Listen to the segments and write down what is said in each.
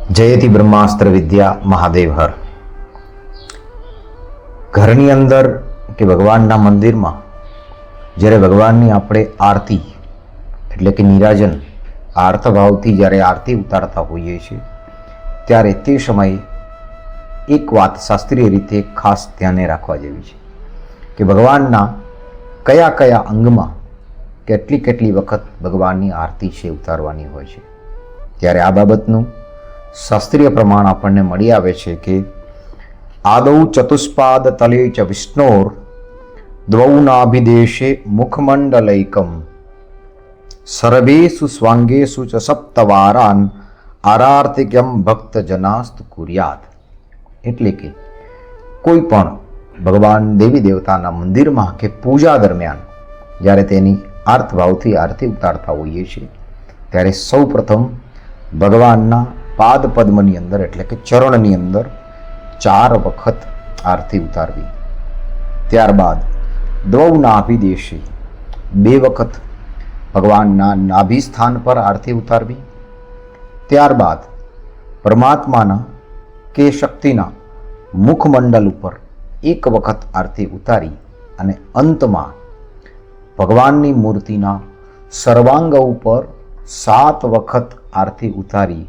જયતિ બ્રહ્માસ્ત્ર વિદ્યા મહાદેવ હર. ઘરની અંદર કે ભગવાનના મંદિરમાં જ્યારે ભગવાનની આપણે આરતી એટલે કે નિરાજન આર્તભાવથી જ્યારે આરતી ઉતારતા હોઈએ છીએ ત્યારે તે સમયે એક વાત શાસ્ત્રીય રીતે ખાસ ધ્યાને રાખવા જેવી છે કે ભગવાનના કયા કયા અંગમાં કેટલી કેટલી વખત ભગવાનની આરતી છે ઉતારવાની હોય છે. ત્યારે આ બાબતનું શાસ્ત્રીય પ્રમાણ આપણને મળી આવે છે કે આદૌ ચતુષ્પાદ તલે ચ વિષ્ણોર દ્વૌ નાભિદેશે મુખમંડલૈકમ સર્વેષુ સ્વાંગેષુ ચ સપ્તવારાન આરાર્તિક્યમ ભક્તજનાસ્તુ કુર્યાત. એટલે કે કોઈ પણ ભગવાન દેવી દેવતાના મંદિરમાં કે પૂજા દરમિયાન જ્યારે તેની આર્તભાવથી આરતી ઉતારતા હોઈએ છીએ ત્યારે સૌ પ્રથમ ભગવાનના પાદ પદ્મની અંદર એટલે કે ચરણની અંદર 4 વખત આરતી ઉતારવી. ત્યારબાદ દ્વૌ નાભિદેશે 2 વખત ભગવાનના નાભિ સ્થાન પર આરતી ઉતારવી. ત્યારબાદ પરમાત્માના કે શક્તિના મુખમંડલ ઉપર 1 વખત આરતી ઉતારી અને અંતમાં ભગવાનની મૂર્તિના સર્વાંગ ઉપર 7 વખત આરતી ઉતારી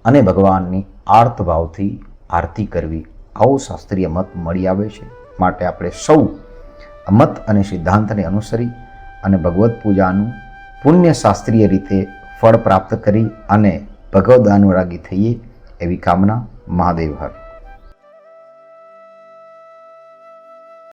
અને ભગવાનની આર્તભાવથી આરતી કરવી. આવો શાસ્ત્રીય મત મળી આવે છે. માટે આપણે સૌ મત અને સિદ્ધાંતને અનુસરી અને ભગવત પૂજાનું પુણ્ય શાસ્ત્રીય રીતે ફળ પ્રાપ્ત કરી અને ભગવદ અનુરાગી થઈએ એવી કામના. મહાદેવ હર.